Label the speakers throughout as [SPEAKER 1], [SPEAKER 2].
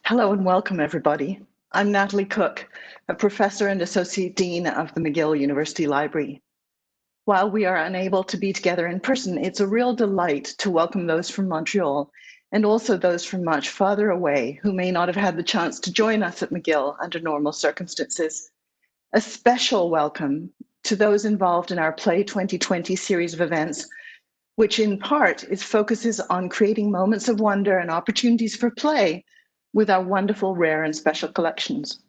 [SPEAKER 1] Hello and welcome, everybody. I'm Natalie Cook, a professor and associate dean of the McGill University Library. While we are unable to be together in person, it's a real delight to welcome those from Montreal and also those from much farther away who may not have had the chance to join us at McGill under normal circumstances. A special welcome to those involved in our Play 2020 series of events, which in part focuses on creating moments of wonder and opportunities for play with our wonderful, rare, and special collections.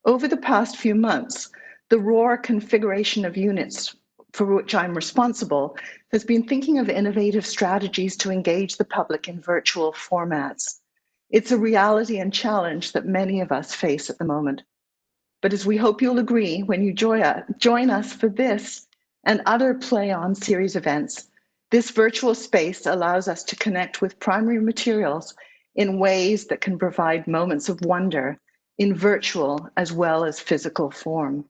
[SPEAKER 1] Over the past few months, the ROAR configuration of units for which I'm responsible has been thinking of innovative strategies to engage the public in virtual formats. It's a reality and challenge that many of us face at the moment. But as we hope you'll agree when you join us for this and other Play On series events, this virtual space allows us to connect with primary materials in ways that can provide moments of wonder in virtual as well as physical form.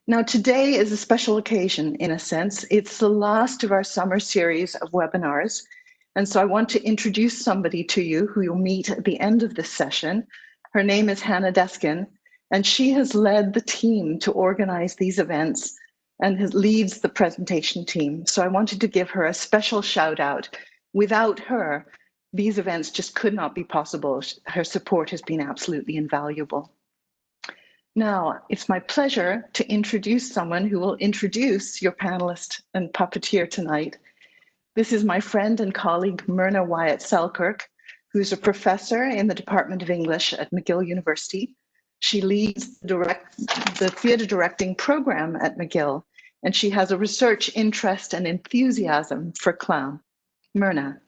[SPEAKER 1] Now, today is a special occasion in a sense. It's the last of our summer series of webinars. And so I want to introduce somebody to you who you'll meet at the end of this session. Her name is Hannah Deskin, and she has led the team to organize these events and leads the presentation team. So I wanted to give her a special shout out. Without her, these events just could not be possible. Her support has been absolutely invaluable. Now, it's my pleasure to introduce someone who will introduce your panelist and puppeteer tonight. This is my friend and colleague, Myrna Wyatt-Selkirk, who's a professor in the Department of English at McGill University. She leads the theatre directing program at McGill, and she has a research interest and enthusiasm for clown. Myrna.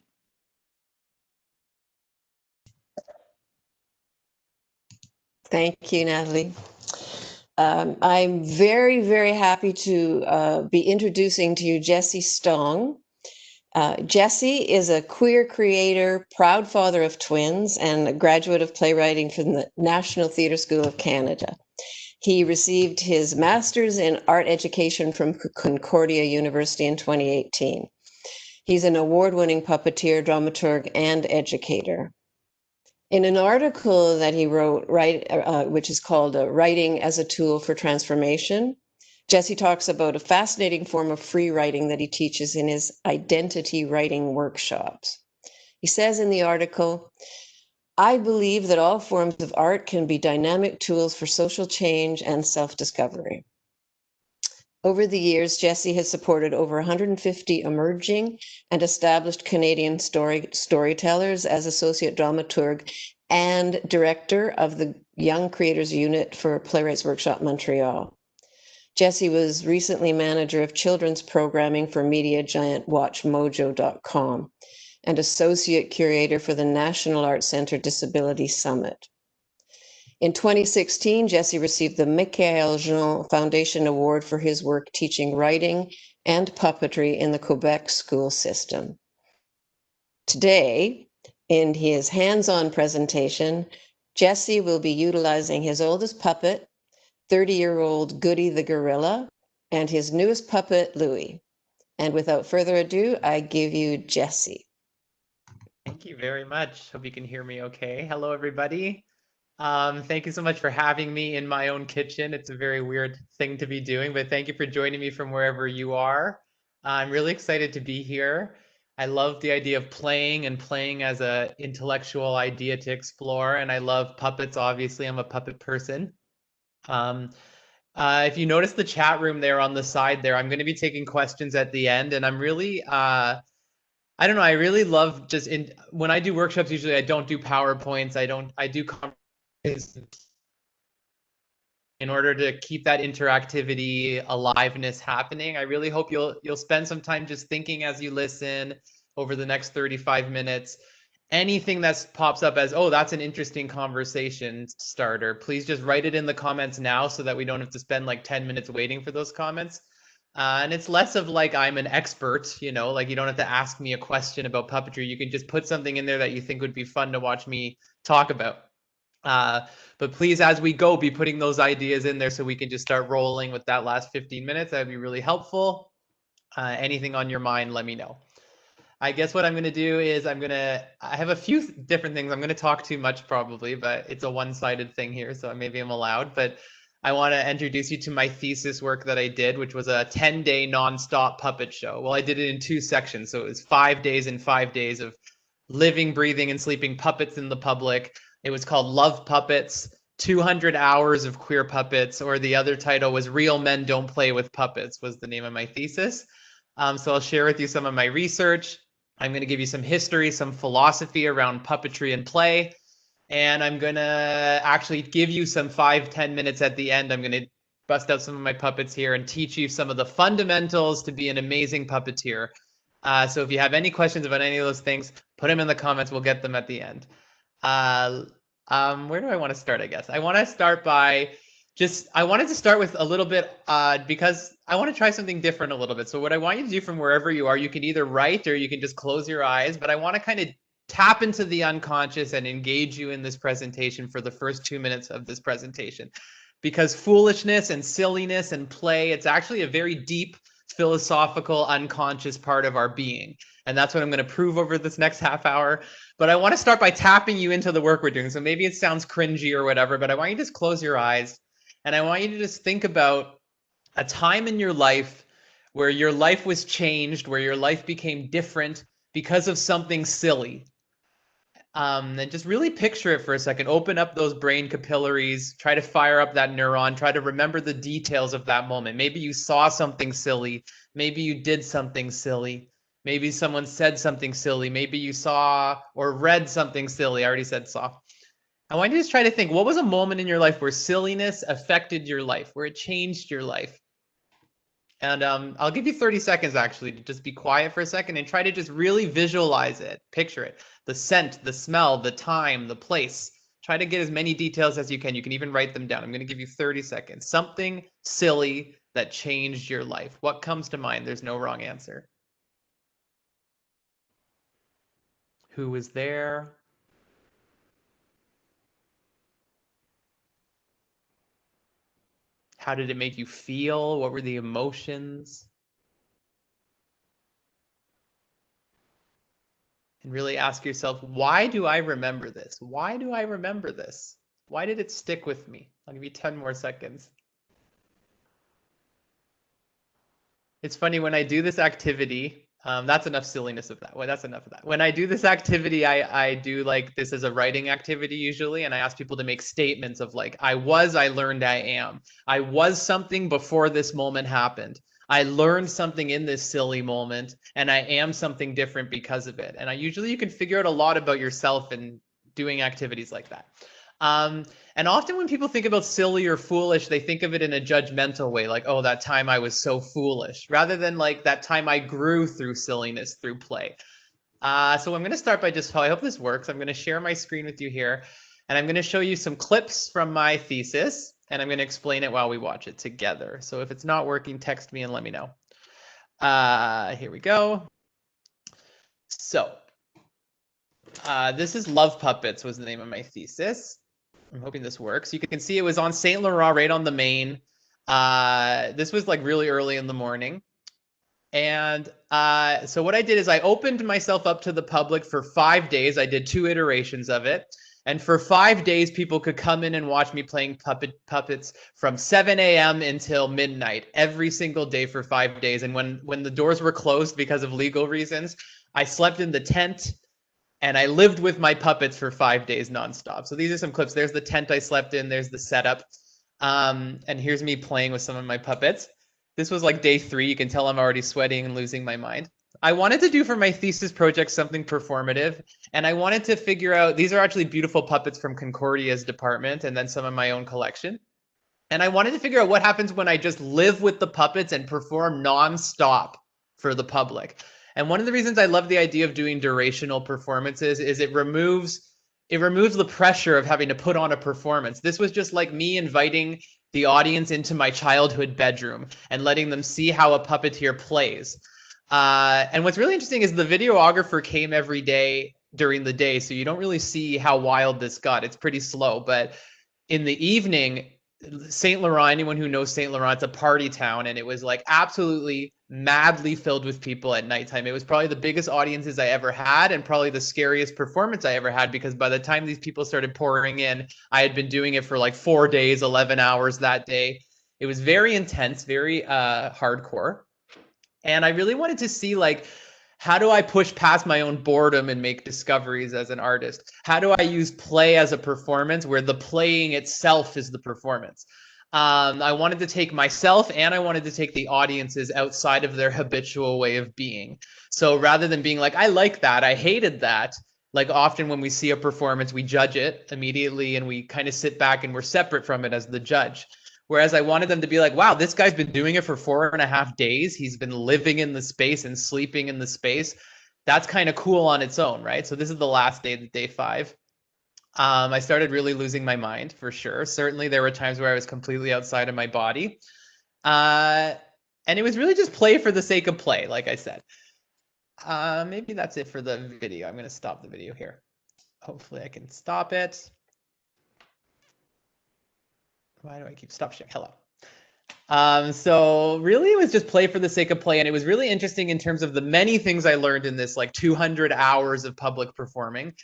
[SPEAKER 2] Thank you, Natalie. I'm very, very happy to be introducing to you Jesse Stong. Jesse is a queer creator, proud father of twins, and a graduate of playwriting from the National Theatre School of Canada. He received his master's in art education from Concordia University in 2018. He's an award-winning puppeteer, dramaturg, and educator. In an article that he wrote, which is called Writing as a Tool for Transformation, Jesse talks about a fascinating form of free writing that he teaches in his identity writing workshops. He says in the article, I believe that all forms of art can be dynamic tools for social change and self-discovery. Over the years, Jesse has supported over 150 emerging and established Canadian storytellers as associate dramaturg and director of the Young Creators Unit for Playwrights Workshop Montreal. Jesse was recently manager of children's programming for media giant WatchMojo.com and associate curator for the National Arts Centre Disability Summit. In 2016, Jesse received the Michael Jean Foundation Award for his work teaching writing and puppetry in the Quebec school system. Today, in his hands-on presentation, Jesse will be utilizing his oldest puppet, 30-year-old Goody the gorilla, and his newest puppet, Louie. And without further ado, I give you Jesse.
[SPEAKER 3] Thank you very much. Hope you can hear me okay. Hello, everybody. Thank you so much for having me in my own kitchen. It's a very weird thing to be doing, but thank you for joining me from wherever you are. I'm really excited to be here. I love the idea of playing and playing as an intellectual idea to explore, and I love puppets. Obviously, I'm a puppet person. If you notice the chat room there on the side there, I'm going to be taking questions at the end, and I'm really, I don't know, I really love when I do workshops, usually I don't do PowerPoints, I do in order to keep that interactivity, aliveness happening. I really hope you'll spend some time just thinking as you listen over the next 35 minutes. Anything that pops up as, oh, that's an interesting conversation starter, please just write it in the comments now so that we don't have to spend like 10 minutes waiting for those comments. And it's less of like I'm an expert, like you don't have to ask me a question about puppetry. You can just put something in there that you think would be fun to watch me talk about. But please, as we go, be putting those ideas in there so we can just start rolling with that last 15 minutes. That would be really helpful. Anything on your mind, let me know. I guess what I'm going to do is I have a few different things. I'm going to talk too much probably, but it's a one-sided thing here, so maybe I'm allowed. But I want to introduce you to my thesis work that I did, which was a 10-day nonstop puppet show. Well, I did it in 2 sections. So it was 5 days and 5 days of living, breathing, and sleeping puppets in the public. It was called LovePuppets, 200 hours of queer puppets, or the other title was Real Men Don't Play with Puppets was the name of my thesis. So I'll share with you some of my research. I'm going to give you some history, some philosophy around puppetry and play. And I'm going to actually give you some 5-10 minutes at the end. I'm going to bust out some of my puppets here and teach you some of the fundamentals to be an amazing puppeteer. So if you have any questions about any of those things, put them in the comments. We'll get them at the end. Where do I want to start, I guess? I want to start by I wanted to start with a little bit because I want to try something different a little bit. So what I want you to do from wherever you are, you can either write or you can just close your eyes, but I want to kind of tap into the unconscious and engage you in this presentation for the first 2 minutes of this presentation. Because foolishness and silliness and play, it's actually a very deep philosophical unconscious part of our being. And that's what I'm going to prove over this next half hour. But I want to start by tapping you into the work we're doing. So maybe it sounds cringy or whatever, but I want you to just close your eyes. And I want you to just think about a time in your life where your life was changed, where your life became different because of something silly. And just really picture it for a second. Open up those brain capillaries, try to fire up that neuron, try to remember the details of that moment. Maybe you saw something silly. Maybe you did something silly. Maybe someone said something silly. Maybe you saw or read something silly. I already said saw. I want you to just try to think, what was a moment in your life where silliness affected your life, where it changed your life? And I'll give you 30 seconds actually to just be quiet for a second and try to just really visualize it, picture it. The scent, the smell, the time, the place. Try to get as many details as you can. You can even write them down. I'm going to give you 30 seconds. Something silly that changed your life. What comes to mind? There's no wrong answer. Who was there? How did it make you feel? What were the emotions? And really ask yourself, why do I remember this? Why do I remember this? Why did it stick with me? I'll give you 10 more seconds. It's funny, when I do this activity, that's enough silliness of that. Well, that's enough of that. When I do this activity, I do like this as a writing activity usually, and I ask people to make statements of like, I learned, I am. I was something before this moment happened. I learned something in this silly moment, and I am something different because of it. And you can figure out a lot about yourself in doing activities like that. And often when people think about silly or foolish, they think of it in a judgmental way, like, oh, that time I was so foolish, rather than like that time I grew through silliness, through play. So I'm going to start by I hope this works. I'm going to share my screen with you here, and I'm going to show you some clips from my thesis, and I'm going to explain it while we watch it together. So if it's not working, text me and let me know. Here we go. So this is LovePuppets was the name of my thesis. I'm hoping this works. You can see it was on St. Laurent, right on the Main. This was like really early in the morning. And so what I did is I opened myself up to the public for 5 days. I did 2 iterations of it. And for 5 days, people could come in and watch me playing puppets from 7 a.m. until midnight, every single day for 5 days. And when the doors were closed because of legal reasons, I slept in the tent. And I lived with my puppets for 5 days nonstop. So these are some clips. There's the tent I slept in. There's the setup. And here's me playing with some of my puppets. This was like day 3. You can tell I'm already sweating and losing my mind. I wanted to do for my thesis project something performative. And I wanted to figure out, these are actually beautiful puppets from Concordia's department and then some of my own collection. And I wanted to figure out what happens when I just live with the puppets and perform nonstop for the public. And one of the reasons I love the idea of doing durational performances is it removes the pressure of having to put on a performance. This was just like me inviting the audience into my childhood bedroom and letting them see how a puppeteer plays. And what's really interesting is the videographer came every day during the day, so you don't really see how wild this got. It's pretty slow, but in the evening, St. Laurent, anyone who knows St. Laurent, it's a party town, and it was like absolutely madly filled with people at nighttime. It was probably the biggest audiences I ever had, and probably the scariest performance I ever had, because by the time these people started pouring in, I had been doing it for like 4 days, 11 hours that day. It was very intense, very hardcore. And I really wanted to see, like, how do I push past my own boredom and make discoveries as an artist? How do I use play as a performance where the playing itself is the performance? I wanted to take myself and I wanted to take the audiences outside of their habitual way of being. So rather than being like, I like that, I hated that, like often when we see a performance, we judge it immediately and we kind of sit back and we're separate from it as the judge. Whereas I wanted them to be like, wow, this guy's been doing it for 4.5 days. He's been living in the space and sleeping in the space. That's kind of cool on its own, right? So this is the last day, day 5. I started really losing my mind, for sure. Certainly there were times where I was completely outside of my body. And it was really just play for the sake of play, like I said. Maybe that's it for the video. I'm going to stop the video here. Hopefully I can stop it. Why do I keep stop sharing? Hello. So really it was just play for the sake of play. And it was really interesting in terms of the many things I learned in this like 200 hours of public performing.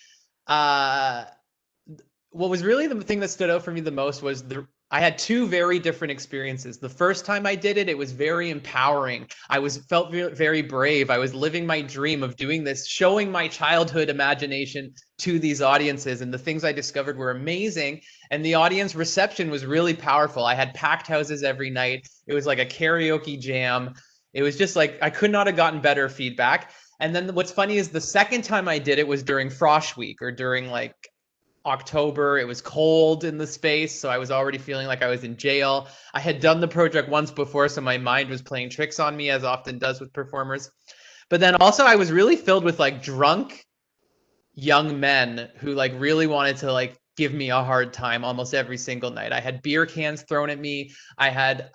[SPEAKER 3] What was really the thing that stood out for me the most was I had 2 very different experiences. The first time I did it, it was very empowering. I felt very brave. I was living my dream of doing this, showing my childhood imagination to these audiences, and the things I discovered were amazing. And the audience reception was really powerful. I had packed houses every night. It was like a karaoke jam. It was just like, I could not have gotten better feedback. And then what's funny is the second time I did it was during Frosh Week, or during like October. It was cold in the space, so I was already feeling like I was in jail. I had done the project once before, so my mind was playing tricks on me, as often does with performers. But then also I was really filled with like drunk young men who like really wanted to like give me a hard time almost every single night. I had beer cans thrown at me. I had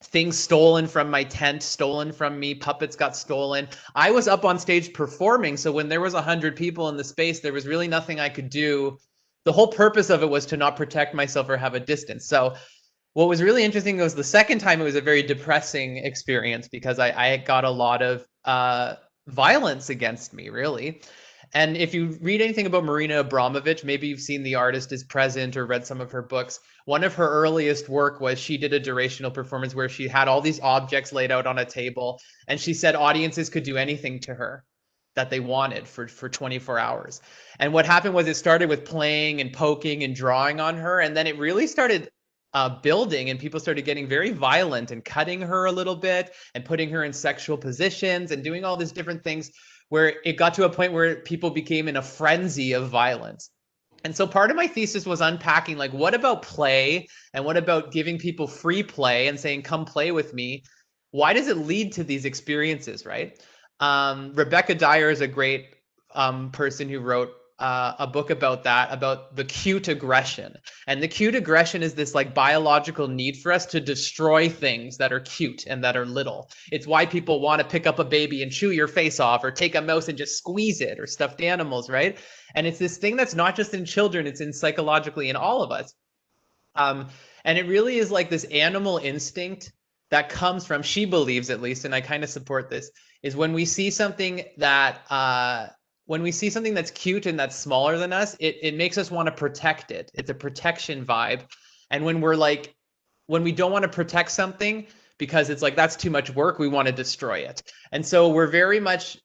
[SPEAKER 3] things stolen from my tent, stolen from me. Puppets got stolen. I was up on stage performing, so when there was 100 people in the space, there was really nothing I could do. The whole purpose of it was to not protect myself or have a distance. So what was really interesting was the second time it was a very depressing experience, because I got a lot of violence against me, really. And if you read anything about Marina Abramovich, maybe you've seen The Artist is Present or read some of her books. One of her earliest work was she did a durational performance where she had all these objects laid out on a table, and she said audiences could do anything to her that they wanted for 24 hours. And what happened was it started with playing and poking and drawing on her, and then it really started building, and people started getting very violent and cutting her a little bit and putting her in sexual positions and doing all these different things, where it got to a point where people became in a frenzy of violence. And so part of my thesis was unpacking, like, what about play, and what about giving people free play and saying, come play with me? Why does it lead to these experiences, right? Rebecca Dyer is a great person who wrote a book about that, about the cute aggression. And the cute aggression is this like biological need for us to destroy things that are cute and that are little. It's why people want to pick up a baby and chew your face off, or take a mouse and just squeeze it, or stuffed animals, right? And it's this thing that's not just in children, it's in psychologically in all of us. And it really is like this animal instinct that comes from, she believes at least, and I kind of support this, is when we see something that when we see something that's cute and that's smaller than us, it makes us want to protect it. It's a protection vibe. And when we don't want to protect something because it's like, that's too much work, we want to destroy it. And so we're very much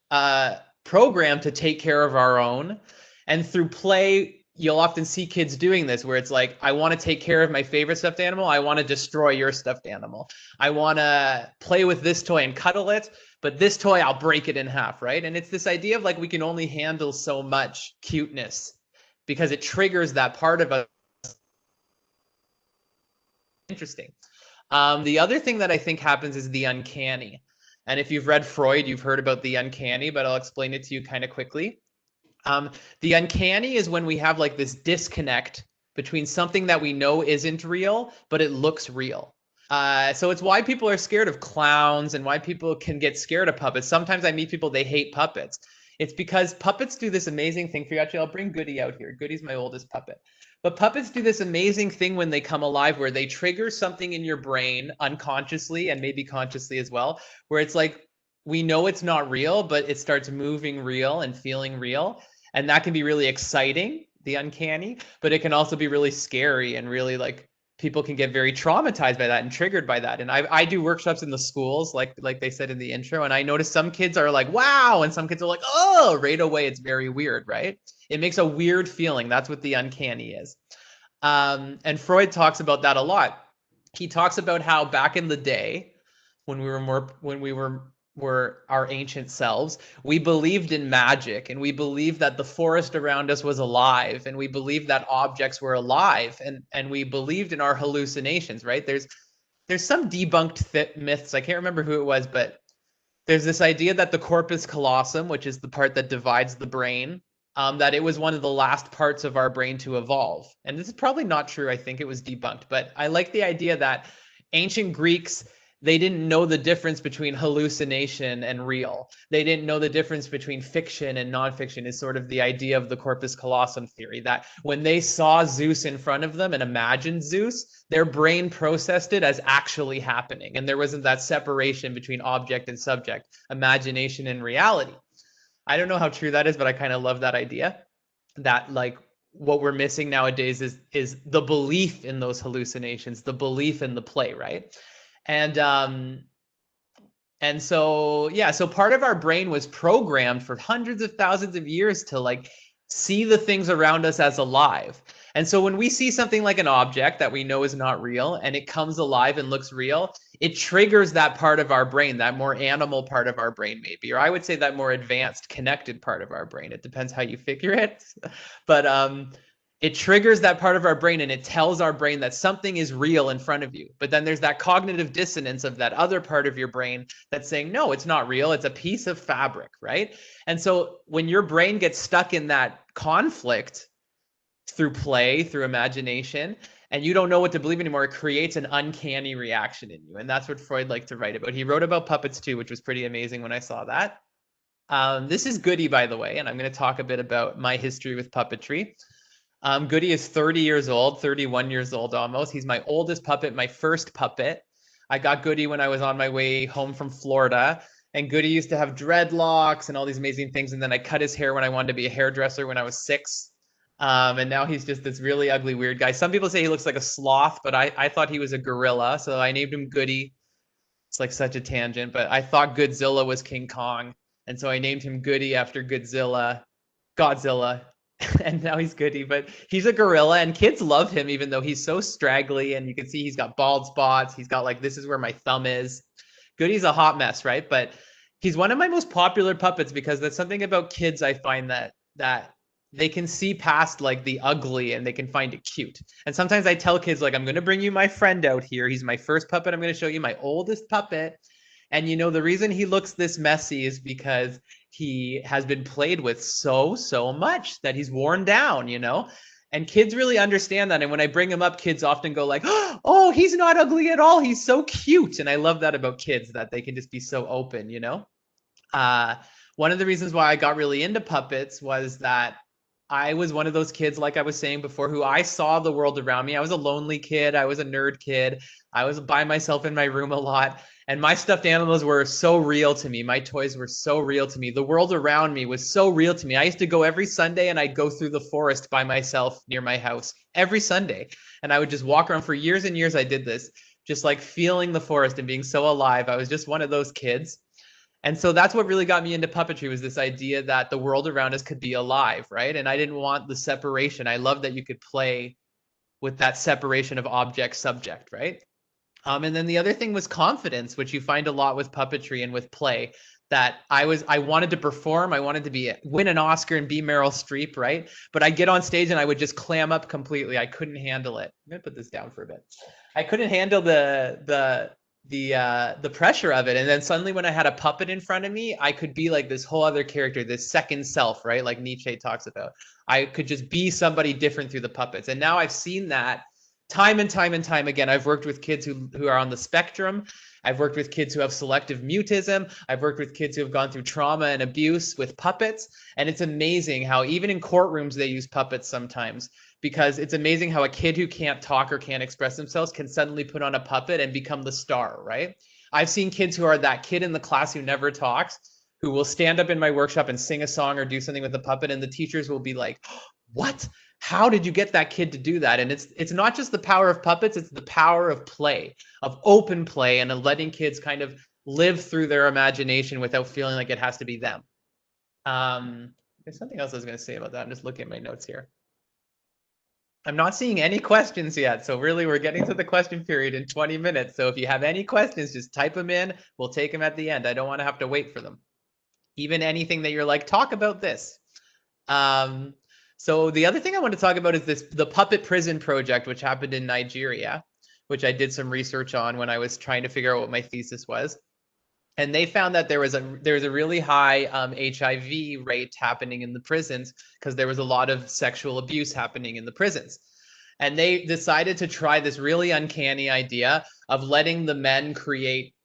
[SPEAKER 3] programmed to take care of our own. And through play, you'll often see kids doing this, where it's like, I want to take care of my favorite stuffed animal. I want to destroy your stuffed animal. I want to play with this toy and cuddle it, but this toy, I'll break it in half, right? And it's this idea of like, we can only handle so much cuteness because it triggers that part of us. Interesting. The other thing that I think happens is the uncanny. And if you've read Freud, you've heard about the uncanny, but I'll explain it to you kind of quickly. The uncanny is when we have like this disconnect between something that we know isn't real, but it looks real. So it's why people are scared of clowns and why people can get scared of puppets. Sometimes I meet people, they hate puppets. It's because puppets do this amazing thing for you. Actually, I'll bring Goody out here. Goody's my oldest puppet. But puppets do this amazing thing when they come alive where they trigger something in your brain unconsciously and maybe consciously as well, where it's like, we know it's not real, but it starts moving real and feeling real. And that can be really exciting, the uncanny, but it can also be really scary and really like people can get very traumatized by that and triggered by that. And I do workshops in the schools, like they said in the intro, and I notice some kids are like, wow, and some kids are like, oh, right away. It's very weird, right? It makes a weird feeling. That's what the uncanny is. And Freud talks about that a lot. He talks about how back in the day, when we were our ancient selves, we believed in magic, and we believed that the forest around us was alive, and we believed that objects were alive, and we believed in our hallucinations, right? There's some debunked myths. I can't remember who it was, but there's this idea that the corpus callosum, which is the part that divides the brain, that it was one of the last parts of our brain to evolve. And this is probably not true. I think it was debunked, but I like the idea that ancient Greeks, they didn't know the difference between hallucination and real. They didn't know the difference between fiction and nonfiction, is sort of the idea of the corpus callosum theory, that when they saw Zeus in front of them and imagined Zeus, their brain processed it as actually happening. And there wasn't that separation between object and subject, imagination and reality. I don't know how true that is, but I kind of love that idea, that like what we're missing nowadays is the belief in those hallucinations, the belief in the play, right? And so yeah, so part of our brain was programmed for hundreds of thousands of years to like see the things around us as alive. And so when we see something like an object that we know is not real and it comes alive and looks real, it triggers that part of our brain, that more animal part of our brain maybe, or I would say that more advanced connected part of our brain. It depends how you figure it. But it triggers that part of our brain and it tells our brain that something is real in front of you. But then there's that cognitive dissonance of that other part of your brain that's saying, no, it's not real. It's a piece of fabric, right? And so when your brain gets stuck in that conflict through play, through imagination, and you don't know what to believe anymore, it creates an uncanny reaction in you. And that's what Freud liked to write about. He wrote about puppets too, which was pretty amazing when I saw that. This is Goody, by the way, and I'm going to talk a bit about my history with puppetry. Goody is 30 years old, 31 years old almost. He's my oldest puppet, my first puppet. I got Goody when I was on my way home from Florida. And Goody used to have dreadlocks and all these amazing things. And then I cut his hair when I wanted to be a hairdresser when I was 6. And now he's just this really ugly, weird guy. Some people say he looks like a sloth, but I thought he was a gorilla. So I named him Goody. It's like such a tangent, but I thought Godzilla was King Kong. And so I named him Goody after Godzilla. And now he's Goody, but he's a gorilla and kids love him even though he's so straggly, and you can see he's got bald spots. He's got like, this is where my thumb is. Goody's a hot mess, right? But he's one of my most popular puppets because that's something about kids I find that they can see past like the ugly and they can find it cute. And sometimes I tell kids like, I'm going to bring you my friend out here. He's my first puppet. I'm going to show you my oldest puppet. And you know, the reason he looks this messy is because he has been played with so much that he's worn down, you know? And kids really understand that. And when I bring him up, kids often go like, oh, he's not ugly at all. He's so cute. And I love that about kids, that they can just be so open, you know? One of the reasons why I got really into puppets was that I was one of those kids, like I was saying before, who I saw the world around me. I was a lonely kid. I was a nerd kid. I was by myself in my room a lot. And my stuffed animals were so real to me. My toys were so real to me. The world around me was so real to me. I used to go every Sunday and I'd go through the forest by myself near my house every Sunday. And I would just walk around for years and years. I did this, just like feeling the forest and being so alive. I was just one of those kids. And so that's what really got me into puppetry, was this idea that the world around us could be alive, right? And I didn't want the separation. I love that you could play with that separation of object subject, right? And then the other thing was confidence, which you find a lot with puppetry and with play, that I wanted to perform. I wanted to win an Oscar and be Meryl Streep, right? But I'd get on stage and I would just clam up completely. I couldn't handle it. I'm gonna put this down for a bit. I couldn't handle the pressure of it. And then suddenly when I had a puppet in front of me, I could be like this whole other character, this second self, right? Like Nietzsche talks about. I could just be somebody different through the puppets. And now I've seen that time and time and time again. I've worked with kids who are on the spectrum. I've worked with kids who have selective mutism. I've worked with kids who have gone through trauma and abuse with puppets. And it's amazing how even in courtrooms, they use puppets sometimes, because it's amazing how a kid who can't talk or can't express themselves can suddenly put on a puppet and become the star, right? I've seen kids who are that kid in the class who never talks, who will stand up in my workshop and sing a song or do something with a puppet, and the teachers will be like, what? How did you get that kid to do that? And it's not just the power of puppets, it's the power of play, of open play, and of letting kids kind of live through their imagination without feeling like it has to be them. There's something else I was going to say about that. I'm just looking at my notes here. I'm not seeing any questions yet. So really, we're getting to the question period in 20 minutes. So if you have any questions, just type them in. We'll take them at the end. I don't want to have to wait for them. Even anything that you're like, talk about this. So the other thing I want to talk about is the Puppet Prison project, which happened in Nigeria, which I did some research on when I was trying to figure out what my thesis was. And they found that there was a really high HIV rate happening in the prisons because there was a lot of sexual abuse happening in the prisons. And they decided to try this really uncanny idea of letting the men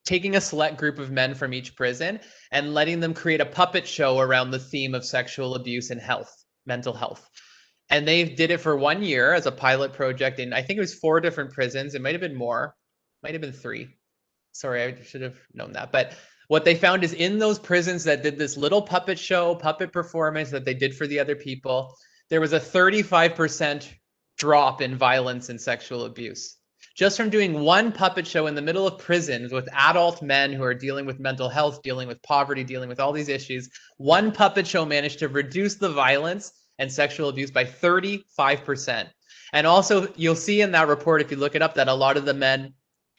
[SPEAKER 3] taking a select group of men from each prison and letting them create a puppet show around the theme of sexual abuse and mental health. And they did it for 1 year as a pilot project in, I think it was 4 different prisons. It might have been more, might have been 3. Sorry, I should have known that. But what they found is in those prisons that did this little puppet show, puppet performance that they did for the other people, there was a 35% drop in violence and sexual abuse. Just from doing one puppet show in the middle of prisons with adult men who are dealing with mental health, dealing with poverty, dealing with all these issues, one puppet show managed to reduce the violence and sexual abuse by 35%. And also, you'll see in that report, if you look it up, that a lot of the men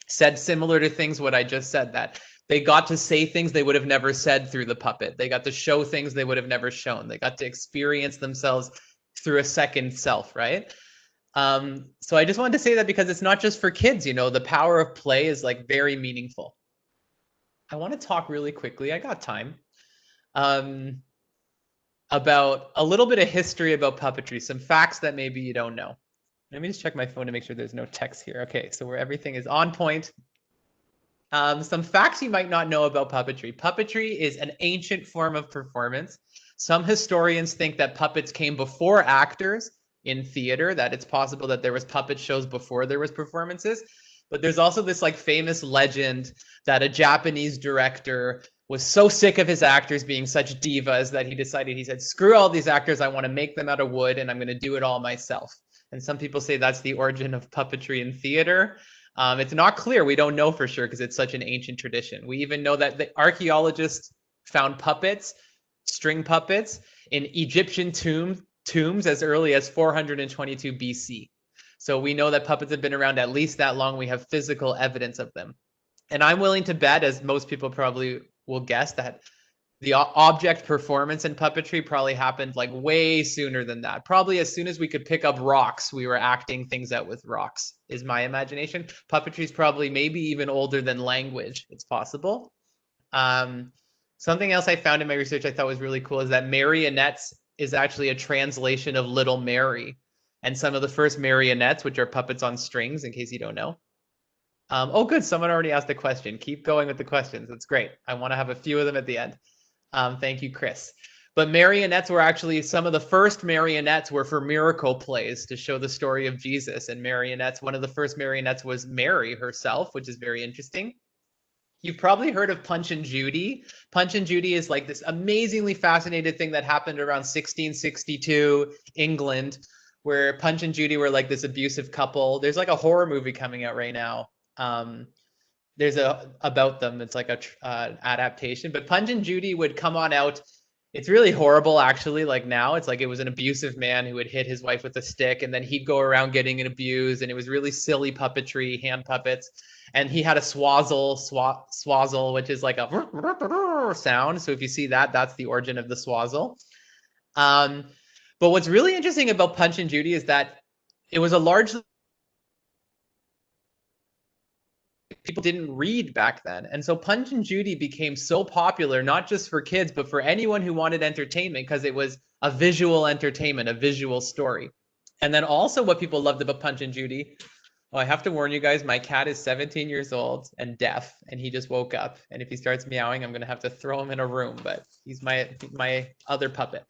[SPEAKER 3] said similar to things what I just said, that they got to say things they would have never said through the puppet. They got to show things they would have never shown. They got to experience themselves through a second self, right? So I just wanted to say that because it's not just for kids, you know, the power of play is like very meaningful. I want to talk really quickly, I got time, about a little bit of history about puppetry, some facts that maybe you don't know. Let me just check my phone to make sure there's no text here. Okay, so where everything is on point. Some facts you might not know about puppetry. Puppetry is an ancient form of performance. Some historians think that puppets came before actors in theater, that it's possible that there was puppet shows before there was performances. But there's also this like famous legend that a Japanese director was so sick of his actors being such divas that he said, screw all these actors, I want to make them out of wood and I'm going to do it all myself. And some people say that's the origin of puppetry in theater. It's not clear. We don't know for sure because it's such an ancient tradition. We even know that the archaeologists found puppets, string puppets, in Egyptian tombs as early as 422 BC. So we know that puppets have been around at least that long. We have physical evidence of them. And I'm willing to bet, as most people probably will guess, that the object performance in puppetry probably happened like way sooner than that. Probably as soon as we could pick up rocks, we were acting things out with rocks, is my imagination. Puppetry is probably maybe even older than language. It's possible. Something else I found in my research I thought was really cool is that marionettes is actually a translation of Little Mary. And some of the first marionettes, which are puppets on strings, in case you don't know. Oh, good. Someone already asked a question. Keep going with the questions. That's great. I want to have a few of them at the end. Thank you, Chris. But marionettes were actually, some of the first marionettes were for miracle plays to show the story of Jesus. And marionettes, one of the first marionettes was Mary herself, which is very interesting. You've probably heard of Punch and Judy. Punch and Judy is like this amazingly fascinating thing that happened around 1662 England, where Punch and Judy were like this abusive couple. There's like a horror movie coming out right now. There's about them. It's like a adaptation, but Punch and Judy would come on out. It's really horrible, actually. Like now, it's like it was an abusive man who would hit his wife with a stick, and then he'd go around getting abused, and it was really silly puppetry, hand puppets. And he had a swazzle, which is like a sound. So if you see that, that's the origin of the swazzle. But what's really interesting about Punch and Judy is that it was a largely people didn't read back then. And so Punch and Judy became so popular, not just for kids, but for anyone who wanted entertainment, because it was a visual entertainment, a visual story. And then also what people loved about Punch and Judy, oh, I have to warn you guys, my cat is 17 years old and deaf, and he just woke up. And if he starts meowing, I'm going to have to throw him in a room, but he's my other puppet.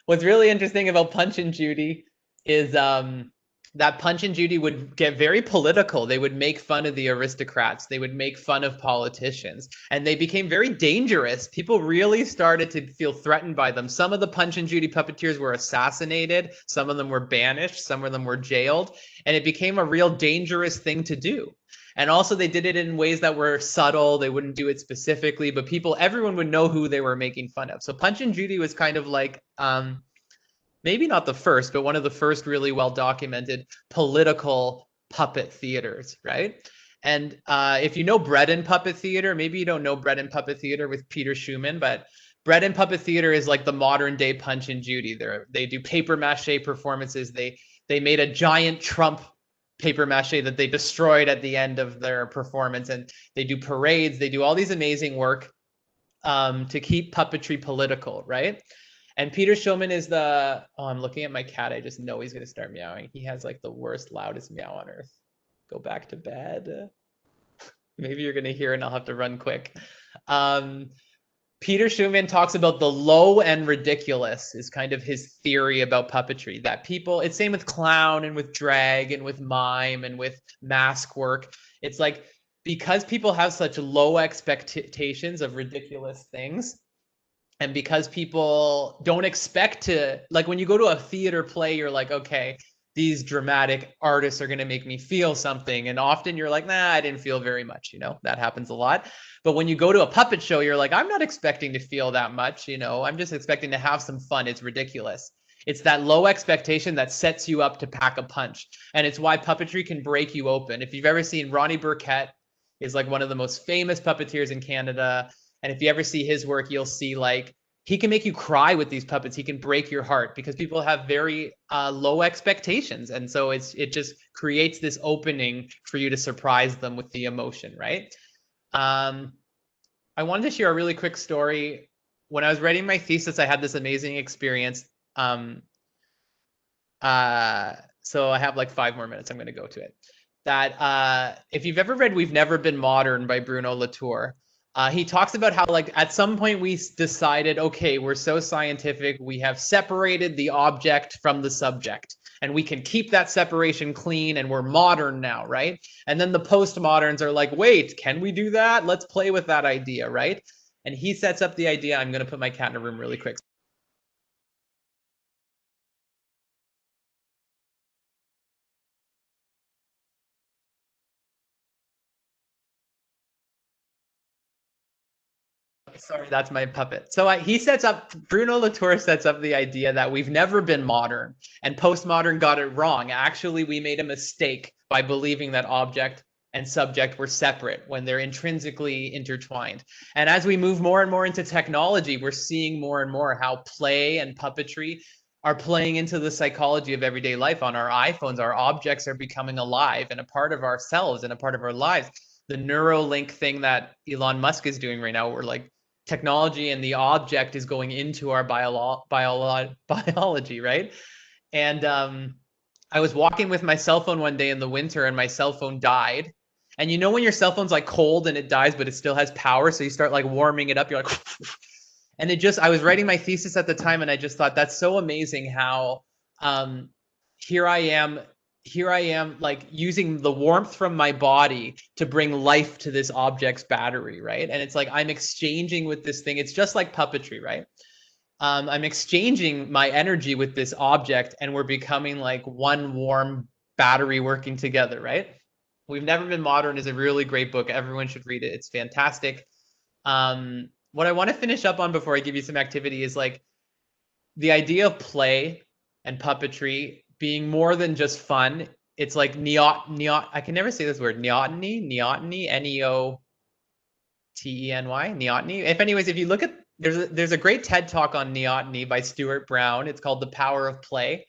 [SPEAKER 3] What's really interesting about Punch and Judy is that Punch and Judy would get very political. They would make fun of the aristocrats. They would make fun of politicians, and they became very dangerous. People really started to feel threatened by them. Some of the Punch and Judy puppeteers were assassinated. Some of them were banished. Some of them were jailed, and it became a real dangerous thing to do. And also they did it in ways that were subtle. They wouldn't do it specifically, but everyone would know who they were making fun of. So Punch and Judy was kind of like, maybe not the first, but one of the first really well documented political puppet theaters, right? And if you know Bread and Puppet Theater, maybe you don't know Bread and Puppet Theater with Peter Schumann, but Bread and Puppet Theater is like the modern day Punch and Judy. They do paper mache performances. They made a giant Trump paper mache that they destroyed at the end of their performance, and they do parades. They do all these amazing work to keep puppetry political, right? And Peter Schulman is oh, I'm looking at my cat. I just know he's going to start meowing. He has like the worst, loudest meow on earth. Go back to bed. Maybe you're going to hear and I'll have to run quick. Peter Schumann talks about the low and ridiculous is kind of his theory about puppetry, that people, it's same with clown and with drag and with mime and with mask work. It's like, because people have such low expectations of ridiculous things, and because people don't expect to, like when you go to a theater play, you're like, okay, these dramatic artists are going to make me feel something. And often you're like, nah, I didn't feel very much. That happens a lot. But when you go to a puppet show, you're like, I'm not expecting to feel that much. I'm just expecting to have some fun. It's ridiculous. It's that low expectation that sets you up to pack a punch. And it's why puppetry can break you open. If you've ever seen Ronnie Burkett, is like one of the most famous puppeteers in Canada. And if you ever see his work, you'll see like he can make you cry with these puppets. He can break your heart because people have very low expectations. And so it just creates this opening for you to surprise them with the emotion, right? I wanted to share a really quick story. When I was writing my thesis, I had this amazing experience. So I have like 5 more minutes. I'm going to go to it. That if you've ever read We've Never Been Modern by Bruno Latour, he talks about how like at some point we decided, okay, we're so scientific, we have separated the object from the subject, and we can keep that separation clean, and we're modern now, right? And then the postmoderns are like, wait, can we do that? Let's play with that idea, right? And he sets up the idea. I'm going to put my cat in a room really quick. Sorry, that's my puppet. So Bruno Latour sets up the idea that we've never been modern, and postmodern got it wrong. Actually, we made a mistake by believing that object and subject were separate when they're intrinsically intertwined. And as we move more and more into technology, we're seeing more and more how play and puppetry are playing into the psychology of everyday life. On our iPhones, our objects are becoming alive and a part of ourselves and a part of our lives. The Neuralink thing that Elon Musk is doing right now, we're like, technology and the object is going into our biology, right? And I was walking with my cell phone one day in the winter and my cell phone died. And when your cell phone's like cold and it dies, but it still has power, so you start like warming it up, you're like, and I was writing my thesis at the time, and I just thought that's so amazing how here I am like using the warmth from my body to bring life to this object's battery, right? And it's like I'm exchanging with this thing. It's just like puppetry, right? I'm exchanging my energy with this object, and we're becoming like one warm battery working together, right? We've Never Been Modern is a really great book. Everyone should read it. It's fantastic. What I want to finish up on before I give you some activity is like the idea of play and puppetry being more than just fun. It's like I can never say this word, neoteny, Neoteny, neoteny. If you look at, there's a great TED talk on neoteny by Stuart Brown. It's called The Power of Play.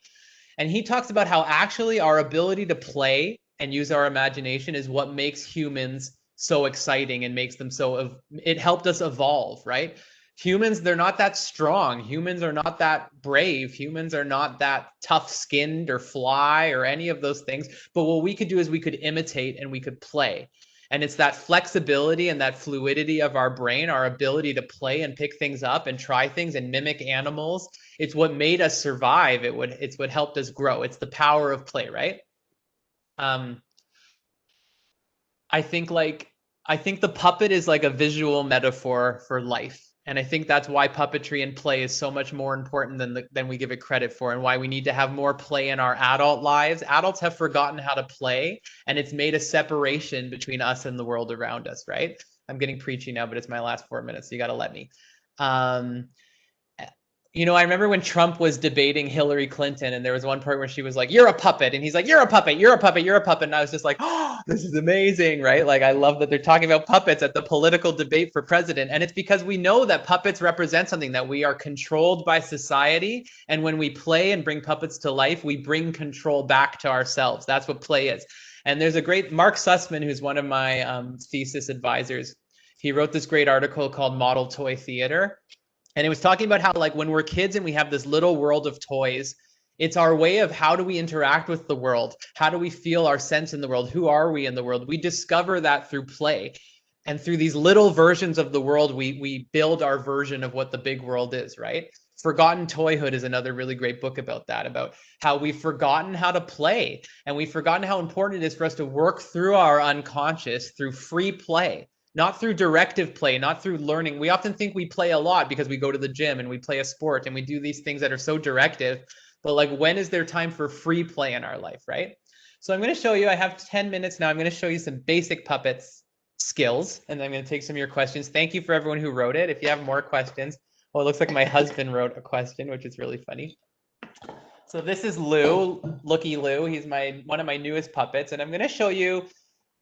[SPEAKER 3] And he talks about how actually our ability to play and use our imagination is what makes humans so exciting and makes them it helped us evolve, right? Humans, they're not that strong. Humans are not that brave. Humans are not that tough-skinned or fly or any of those things. But what we could do is we could imitate and we could play. And it's that flexibility and that fluidity of our brain, our ability to play and pick things up and try things and mimic animals. It's what made us survive. It's what helped us grow. It's the power of play, right? I think the puppet is like a visual metaphor for life. And I think that's why puppetry and play is so much more important than we give it credit for, and why we need to have more play in our adult lives. Adults have forgotten how to play, and it's made a separation between us and the world around us, right? I'm getting preachy now, but it's my last 4 minutes, so you got to let me. You know, I remember when Trump was debating Hillary Clinton, and there was one part where she was like, "You're a puppet," and he's like, "You're a puppet, you're a puppet, you're a puppet." And I was just like, "Oh, this is amazing," right? Like, I love that they're talking about puppets at the political debate for president. And it's because we know that puppets represent something, that we are controlled by society. And when we play and bring puppets to life, we bring control back to ourselves. That's what play is. And there's a great Mark Sussman, who's one of my thesis advisors. He wrote this great article called Model Toy Theater. And it was talking about how, like, when we're kids and we have this little world of toys, it's our way of how do we interact with the world? How do we feel our sense in the world? Who are we in the world? We discover that through play. And through these little versions of the world, we build our version of what the big world is, right? Forgotten Toyhood is another really great book about that, about how we've forgotten how to play. And we've forgotten how important it is for us to work through our unconscious through free play. Not through directive play, not through learning. We often think we play a lot because we go to the gym and we play a sport and we do these things that are so directive. But like, when is there time for free play in our life, right? So I'm going to show you, I have 10 minutes now. I'm going to show you some basic puppets skills, and I'm going to take some of your questions. Thank you for everyone who wrote it. If you have more questions, oh, it looks like my husband wrote a question, which is really funny. So this is Lou, Looky Lou. He's one of my newest puppets, and I'm going to show you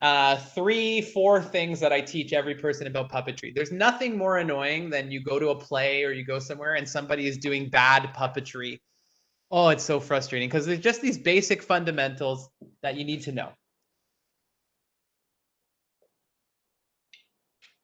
[SPEAKER 3] 3-4 things that I teach every person about puppetry. There's nothing more annoying than you go to a play or you go somewhere and somebody is doing bad puppetry. Oh, it's so frustrating, because there's just these basic fundamentals that you need to know.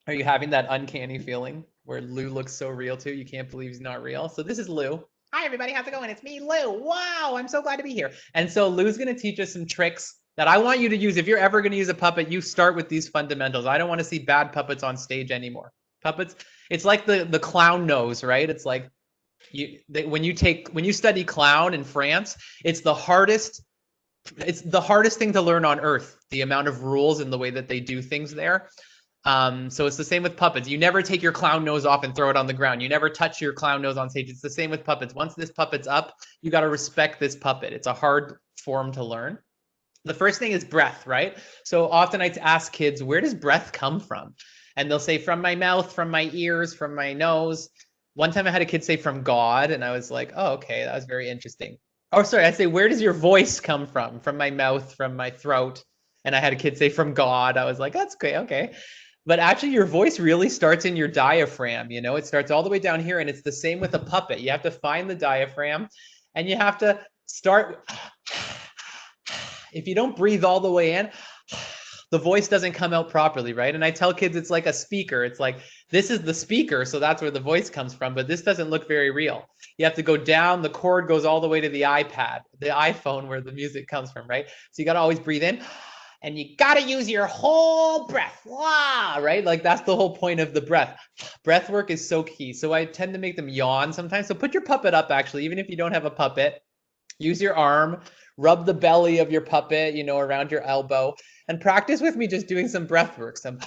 [SPEAKER 3] Are you having that uncanny feeling where Lou looks so real too? You can't believe he's not real. So this is Lou. Hi, everybody. How's it going? It's me, Lou. Wow, I'm so glad to be here. And so Lou's going to teach us some tricks that I want you to use. If you're ever going to use a puppet, you start with these fundamentals. I don't want to see bad puppets on stage anymore. Puppets, it's like the clown nose, right? It's like when you study clown in France, it's the hardest thing to learn on earth, the amount of rules and the way that they do things there. So it's the same with puppets. You never take your clown nose off and throw it on the ground. You never touch your clown nose on stage. It's the same with puppets. Once this puppet's up, you got to respect this puppet. It's a hard form to learn. The first thing is breath, right? So often I ask kids, where does breath come from? And they'll say, from my mouth, from my ears, from my nose. One time I had a kid say, from God. And I was like, oh, okay, that was very interesting. Oh, sorry, I say, where does your voice come from? From my mouth, from my throat. And I had a kid say, from God. I was like, that's great, okay. But actually, your voice really starts in your diaphragm. You know, it starts all the way down here. And it's the same with a puppet. You have to find the diaphragm, and you have to start. If you don't breathe all the way in, the voice doesn't come out properly, right? And I tell kids it's like a speaker. It's like, this is the speaker, so that's where the voice comes from, but this doesn't look very real. You have to go down, the cord goes all the way to the iPad, the iPhone, where the music comes from, right? So you got to always breathe in, and you got to use your whole breath, right? Like, that's the whole point of the breath. Breath work is so key. So I tend to make them yawn sometimes. So put your puppet up, actually, even if you don't have a puppet. Use your arm, rub the belly of your puppet, you know, around your elbow, and practice with me just doing some breath work. Some,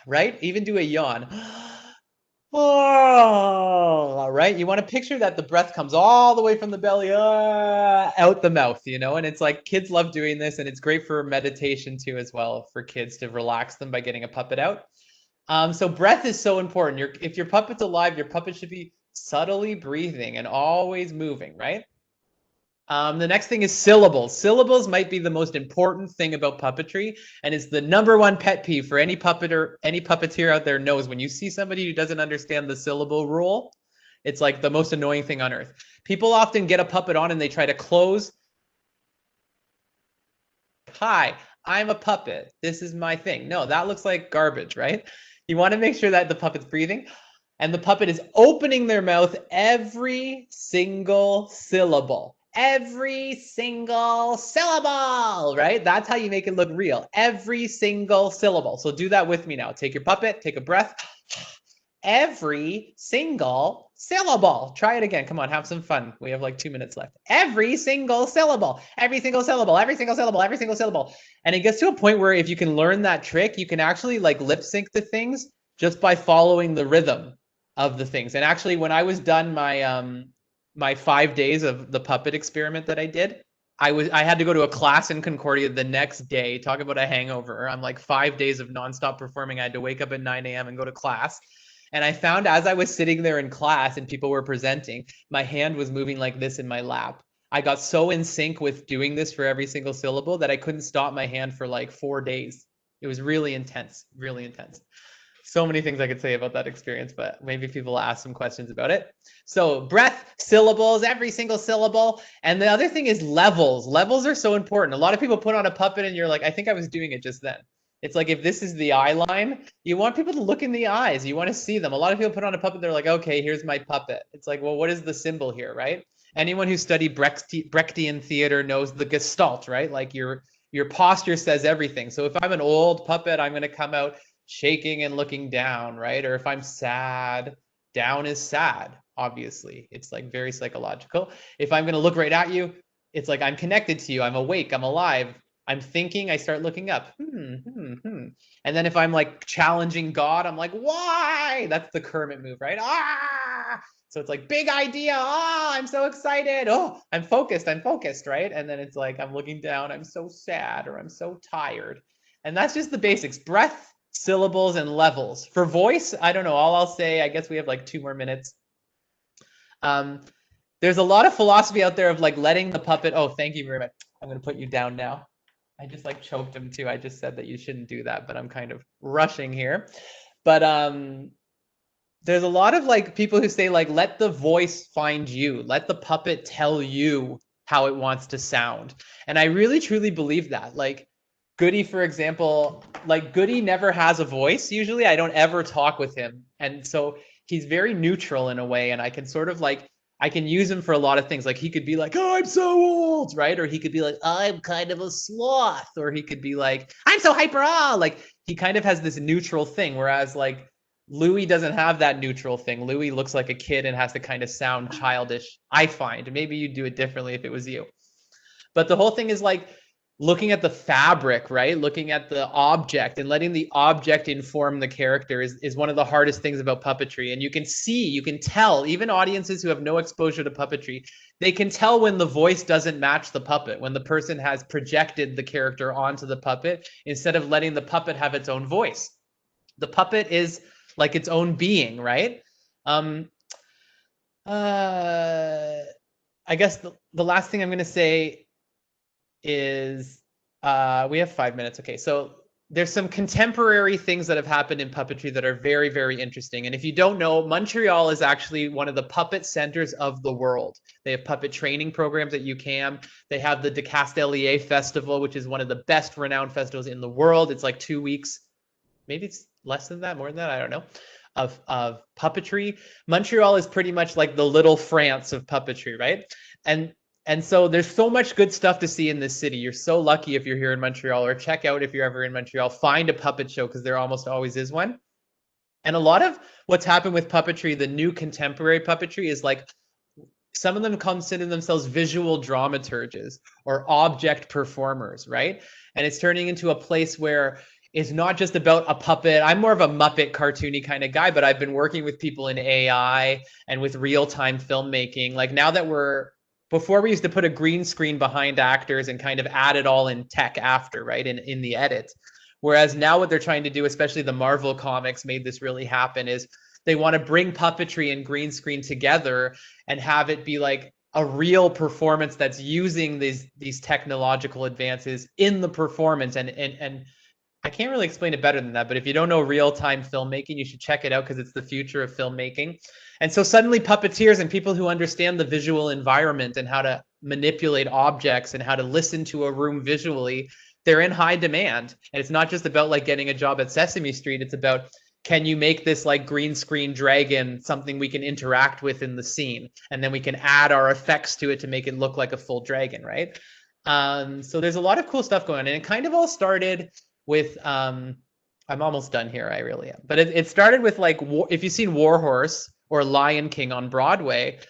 [SPEAKER 3] right? Even do a yawn. All right. You want to picture that the breath comes all the way from the belly out the mouth, you know, and it's like, kids love doing this, and it's great for meditation too, as well, for kids to relax them by getting a puppet out. So breath is so important. If your puppet's alive, your puppet should be subtly breathing and always moving, right? The next thing is syllables. Syllables might be the most important thing about puppetry, and it's the #1 pet peeve for any puppeteer out there knows. When you see somebody who doesn't understand the syllable rule, it's like the most annoying thing on earth. People often get a puppet on and they try to close. Hi, I'm a puppet. This is my thing. No, that looks like garbage, right? You want to make sure that the puppet's breathing. And the puppet is opening their mouth every single syllable. every single syllable, right? That's how you make it look real. Every single syllable. So do that with me now. Take your puppet, take a breath. Every single syllable. Try it again. Come on, have some fun. We have like 2 minutes left. Every single syllable, every single syllable, every single syllable, every single syllable. And it gets to a point where if you can learn that trick, you can actually like lip sync to things just by following the rhythm of the things. And actually, when I was done my 5 days of the puppet experiment that I did, I had to go to a class in Concordia the next day. Talk about a hangover. I'm like 5 days of nonstop performing. I had to wake up at 9 a.m. and go to class. And I found as I was sitting there in class and people were presenting, my hand was moving like this in my lap. I got so in sync with doing this for every single syllable that I couldn't stop my hand for like 4 days. It was really intense, really intense. So many things I could say about that experience, but maybe people will ask some questions about it. So breath, syllables, every single syllable. And the other thing is levels. Levels are so important. A lot of people put on a puppet and you're like, I think I was doing it just then. It's like if this is the eye line, you want people to look in the eyes. You want to see them. A lot of people put on a puppet, they're like, okay, here's my puppet. It's like, well, what is the symbol here, right? Anyone who studied Brechtian theater knows the gestalt, right? Like your posture says everything. So if I'm an old puppet, I'm going to come out shaking and looking down, right? Or if I'm sad, down is sad, obviously. It's like very psychological. If I'm going to look right at you, it's like I'm connected to you. I'm awake. I'm alive. I'm thinking, I start looking up. And then if I'm like challenging God, I'm like, why? That's the Kermit move, right? Ah! So it's like big idea. Ah, I'm so excited. Oh, I'm focused, right? And then it's like, I'm looking down. I'm so sad or I'm so tired. And that's just the basics. Breath, syllables, and levels. For voice, I don't know. All I'll say, I guess we have like 2 more minutes. There's a lot of philosophy out there of like letting the puppet, oh, thank you very much. I'm going to put you down now. I just like choked him too. I just said that you shouldn't do that, but I'm kind of rushing here. But there's a lot of like people who say like, let the voice find you. Let the puppet tell you how it wants to sound. And I really truly believe that. Like Goody, for example, like Goody never has a voice. Usually I don't ever talk with him. And so he's very neutral in a way. And I can sort of like, I can use him for a lot of things. Like he could be like, oh, I'm so old, right? Or he could be like, I'm kind of a sloth. Or he could be like, I'm so hyper. Like he kind of has this neutral thing. Whereas like Louis doesn't have that neutral thing. Louis looks like a kid and has to kind of sound childish, I find. Maybe you'd do it differently if it was you. But the whole thing is like looking at the fabric, right? Looking at the object and letting the object inform the character is one of the hardest things about puppetry. And you can see, you can tell, even audiences who have no exposure to puppetry, they can tell when the voice doesn't match the puppet, when the person has projected the character onto the puppet instead of letting the puppet have its own voice. The puppet is like its own being, right? I guess the last thing I'm going to say is we have 5 minutes. Okay, so there's some contemporary things that have happened in puppetry that are very, very interesting. And if you don't know, Montreal is actually one of the puppet centers of the world. They have puppet training programs at UQAM. They have the De Castellier Festival, which is one of the best renowned festivals in the world. It's like 2 weeks. Maybe it's less than that, more than that, I don't know, of puppetry. Montreal is pretty much like the little France of puppetry, right? And so there's so much good stuff to see in this city. You're so lucky if you're here in Montreal, or check out if you're ever in Montreal, find a puppet show because there almost always is one. And a lot of what's happened with puppetry, the new contemporary puppetry, is like some of them consider themselves visual dramaturges or object performers, right? And it's turning into a place where it's not just about a puppet. I'm more of a Muppet cartoony kind of guy, but I've been working with people in AI and with real-time filmmaking. Like now that before we used to put a green screen behind actors and kind of add it all in tech after, right? In the edit. Whereas now what they're trying to do, especially the Marvel comics made this really happen, is they want to bring puppetry and green screen together and have it be like a real performance that's using these technological advances in the performance. And I can't really explain it better than that, but if you don't know real-time filmmaking, you should check it out because it's the future of filmmaking. And so suddenly puppeteers and people who understand the visual environment and how to manipulate objects and how to listen to a room visually, they're in high demand. And it's not just about like getting a job at Sesame Street. It's about can you make this like green screen dragon something we can interact with in the scene? And then we can add our effects to it to make it look like a full dragon, right? So there's a lot of cool stuff going on. And it kind of all started with, I'm almost done here, I really am. But it started with like, if you've seen Warhorse or Lion King on Broadway,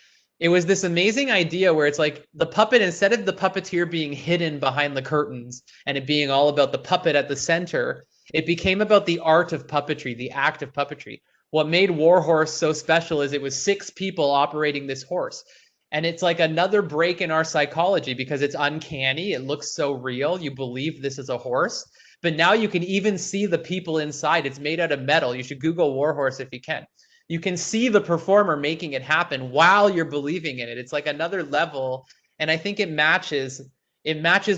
[SPEAKER 3] it was this amazing idea where it's like the puppet, instead of the puppeteer being hidden behind the curtains and it being all about the puppet at the center, it became about the art of puppetry, the act of puppetry. What made Warhorse so special is it was 6 people operating this horse. And it's like another break in our psychology because it's uncanny. It looks so real. You believe this is a horse. But now you can even see the people inside. It's made out of metal. You should Google Warhorse if you can. You can see the performer making it happen while you're believing in it. It's like another level. And I think it matches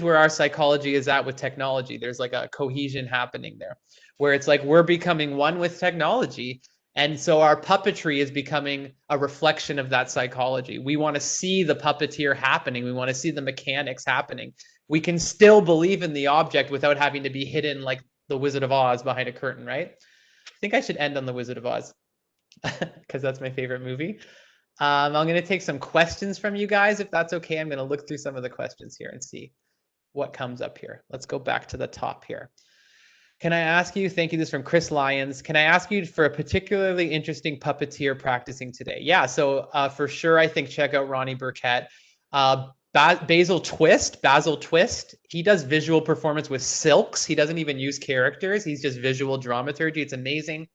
[SPEAKER 3] where our psychology is at with technology. There's like a cohesion happening there where it's like we're becoming one with technology. And so our puppetry is becoming a reflection of that psychology. We want to see the puppeteer happening. We want to see the mechanics happening. We can still believe in the object without having to be hidden like the Wizard of Oz behind a curtain, right? I think I should end on the Wizard of Oz because that's my favorite movie. I'm going to take some questions from you guys, if that's okay. I'm going to look through some of the questions here and see what comes up here. Let's go back to the top here. Can I ask you, thank you, this is from Chris Lyons. Can I ask you for a particularly interesting puppeteer practicing today? Yeah, so for sure, I think check out Ronnie Burkett. Basil Twist, he does visual performance with silks. He doesn't even use characters. He's just visual dramaturgy. It's amazing.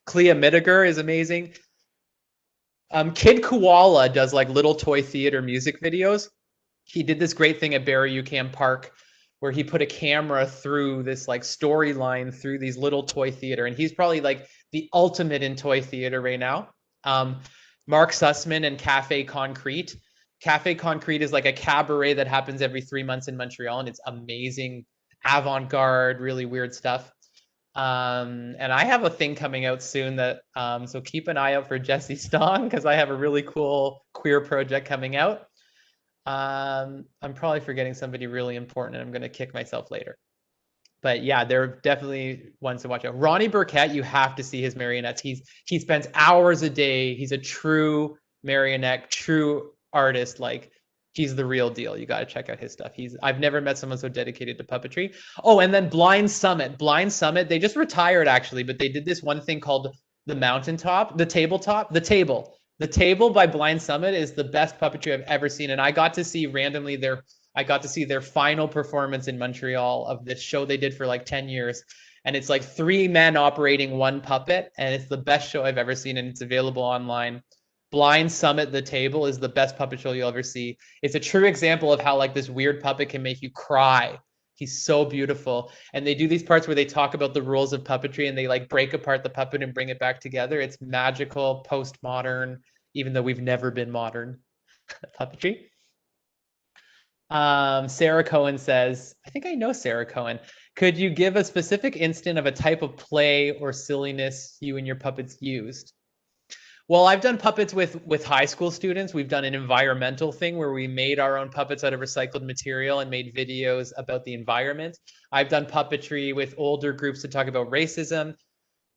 [SPEAKER 3] Clea Mittiger is amazing. Kid Koala does like little toy theater music videos. He did this great thing at Barry UCAM Park where he put a camera through this like storyline through these little toy theater. And he's probably like the ultimate in toy theater right now. Mark Sussman and Cafe Concrete. Cafe Concrete is like a cabaret that happens every 3 months in Montreal. And it's amazing, avant-garde, really weird stuff. And I have a thing coming out soon that, so keep an eye out for Jessie Stong because I have a really cool queer project coming out. I'm probably forgetting somebody really important and I'm going to kick myself later. But yeah, there are definitely ones to watch out. Ronnie Burkett, you have to see his marionettes. He spends hours a day. He's a true marionette, true artist. Like he's the real deal. You got to check out his stuff. I've never met someone so dedicated to puppetry. Oh, and then Blind Summit, they just retired actually, but they did this one thing called the table by Blind Summit is the best puppetry I've ever seen. And I got to see randomly their final performance in Montreal of this show they did for like 10 years. And it's like 3 men operating 1 puppet. And it's the best show I've ever seen. And it's available online. Blind Summit, the table is the best puppet show you'll ever see. It's a true example of how like this weird puppet can make you cry. He's so beautiful. And they do these parts where they talk about the rules of puppetry and they like break apart the puppet and bring it back together. It's magical, postmodern, even though we've never been modern puppetry. Sarah Cohen says, I think I know Sarah Cohen. Could you give a specific instant of a type of play or silliness you and your puppets used? Well, I've done puppets with high school students. We've done an environmental thing where we made our own puppets out of recycled material and made videos about the environment. I've done puppetry with older groups to talk about racism.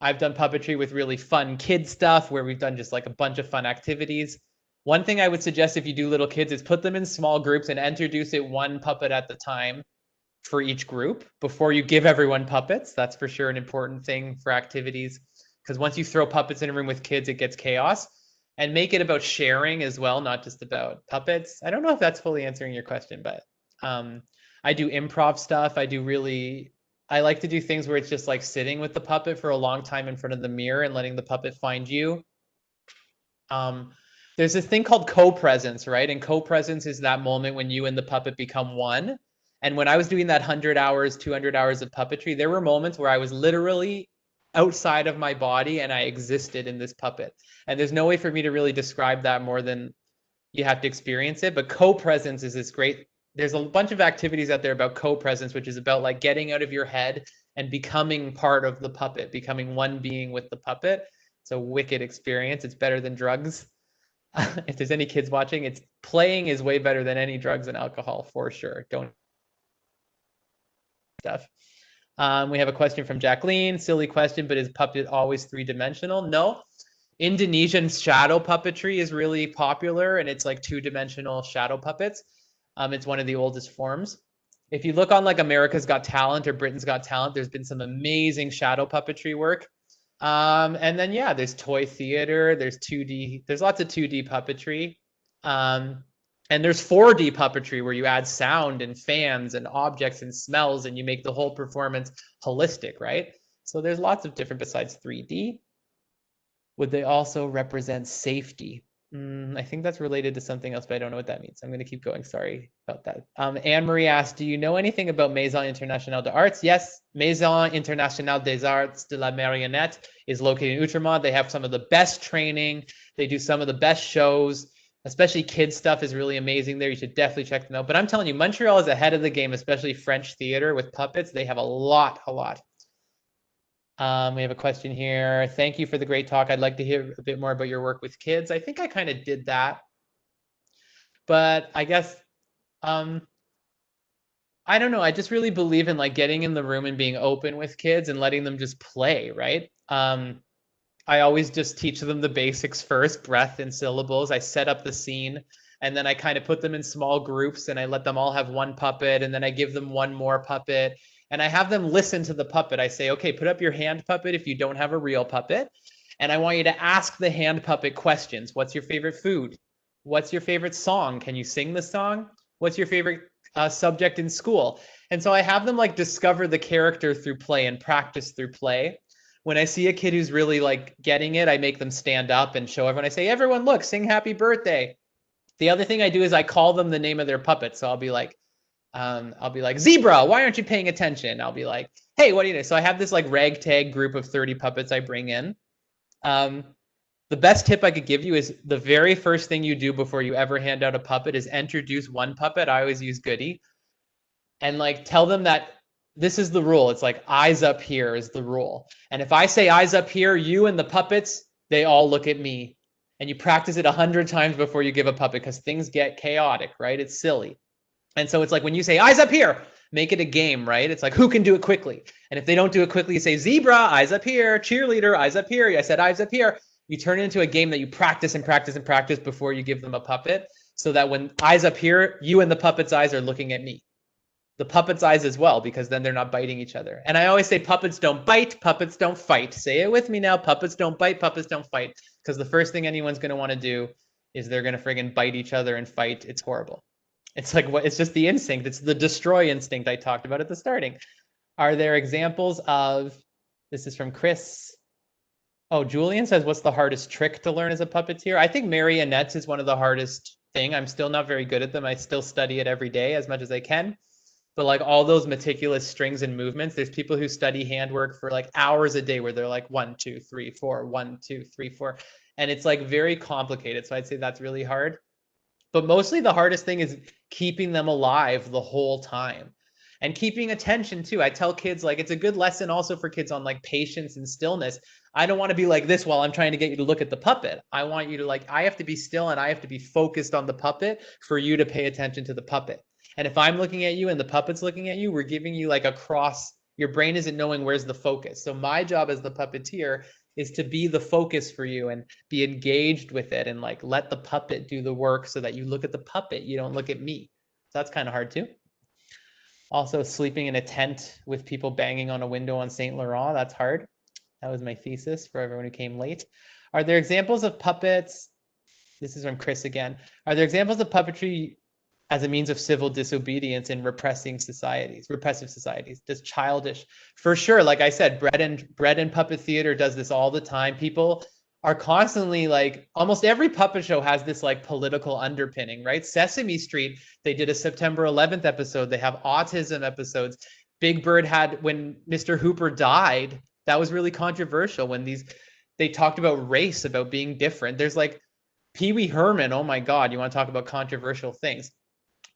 [SPEAKER 3] I've done puppetry with really fun kid stuff where we've done just like a bunch of fun activities. One thing I would suggest if you do little kids is put them in small groups and introduce it 1 puppet at the time for each group before you give everyone puppets. That's for sure an important thing for activities. Because once you throw puppets in a room with kids, it gets chaos. And make it about sharing as well, not just about puppets. I don't know if that's fully answering your question, but I do improv stuff. I like to do things where it's just like sitting with the puppet for a long time in front of the mirror and letting the puppet find you. There's this thing called co-presence, right? And co-presence is that moment when you and the puppet become one. And when I was doing that 100 hours, 200 hours of puppetry, there were moments where I was literally outside of my body and I existed in this puppet. And there's no way for me to really describe that more than you have to experience it. But co-presence is this great, there's a bunch of activities out there about co-presence, which is about like getting out of your head and becoming part of the puppet, becoming one being with the puppet. It's a wicked experience. It's better than drugs. If there's any kids watching, playing is way better than any drugs and alcohol for sure. Don't stuff. We have a question from Jacqueline. Silly question, but is puppet always three-dimensional? No. Indonesian shadow puppetry is really popular, and it's like two-dimensional shadow puppets. It's one of the oldest forms. If you look on like America's Got Talent or Britain's Got Talent, there's been some amazing shadow puppetry work. And then, yeah, there's toy theater, there's 2D, there's lots of 2D puppetry. And there's 4D puppetry where you add sound and fans and objects and smells and you make the whole performance holistic, right? So there's lots of different besides 3D. Would they also represent safety? I think that's related to something else, but I don't know what that means. I'm going to keep going. Sorry about that. Anne-Marie asked, do you know anything about Maison Internationale des Arts? Yes, Maison Internationale des Arts de la Marionnette is located in Outremont. They have some of the best training. They do some of the best shows, especially kids stuff is really amazing there. You should definitely check them out. But I'm telling you, Montreal is ahead of the game, especially French theater with puppets. They have a lot. We have a question here. Thank you for the great talk. I'd like to hear a bit more about your work with kids. I think I kind of did that. But I guess, I don't know. I just really believe in like getting in the room and being open with kids and letting them just play, right? I always just teach them the basics first, breath and syllables. I set up the scene and then I kind of put them in small groups and I let them all have one puppet and then I give them one more puppet. And I have them listen to the puppet. I say, okay, put up your hand puppet if you don't have a real puppet. And I want you to ask the hand puppet questions. What's your favorite food? What's your favorite song? Can you sing the song? What's your favorite subject in school? And so I have them like discover the character through play and practice through play. When I see a kid who's really like getting it, I make them stand up and show everyone. I say, everyone, look, sing happy birthday. The other thing I do is I call them the name of their puppet. So I'll be like, Zebra, why aren't you paying attention? I'll be like, hey, what do you know? So I have this like ragtag group of 30 puppets I bring in. The best tip I could give you is the very first thing you do before you ever hand out a puppet is introduce one puppet. I always use Goody. And like tell them that this is the rule. It's like eyes up here is the rule. And if I say eyes up here, you and the puppets, they all look at me. And you practice it 100 times before you give a puppet because things get chaotic, right? It's silly. And so it's like when you say eyes up here, make it a game, right? It's like who can do it quickly? And if they don't do it quickly, you say zebra, eyes up here, cheerleader, eyes up here. I said eyes up here. You turn it into a game that you practice and practice and practice before you give them a puppet so that when eyes up here, you and the puppet's eyes are looking at me. The puppet's eyes as well, because then they're not biting each other. And I always say puppets don't bite, puppets don't fight. Say it with me now, puppets don't bite, puppets don't fight. Because the first thing anyone's going to want to do is they're going to friggin' bite each other and fight. It's horrible. It's like what? It's just the instinct. It's the destroy instinct I talked about at the starting. Are there examples of, this is from Chris. Oh, Julian says, what's the hardest trick to learn as a puppeteer? I think marionettes is one of the hardest thing. I'm still not very good at them. I still study it every day as much as I can. But like all those meticulous strings and movements, there's people who study handwork for like hours a day where they're like 1, 2, 3, 4, 1, 2, 3, 4. And it's like very complicated. So I'd say that's really hard. But mostly the hardest thing is keeping them alive the whole time and keeping attention too. I tell kids like it's a good lesson also for kids on like patience and stillness. I don't want to be like this while I'm trying to get you to look at the puppet. I want you to like, I have to be still and I have to be focused on the puppet for you to pay attention to the puppet. And if I'm looking at you and the puppet's looking at you, we're giving you like a cross. Your brain isn't knowing where's the focus. So my job as the puppeteer is to be the focus for you and be engaged with it and like let the puppet do the work so that you look at the puppet, you don't look at me. So that's kind of hard too. Also sleeping in a tent with people banging on a window on Saint Laurent, that's hard. That was my thesis for everyone who came late. Are there examples of puppets? This is from Chris again. Are there examples of puppetry as a means of civil disobedience in repressive societies? Just childish, for sure. Like I said, bread and puppet theater does this all the time. People are constantly like, almost every puppet show has this like political underpinning, right? Sesame Street, they did a September 11th episode. They have autism episodes. Big Bird had, when Mr. Hooper died, that was really controversial when they talked about race, about being different. There's like Pee Wee Herman. Oh my God, you want to talk about controversial things.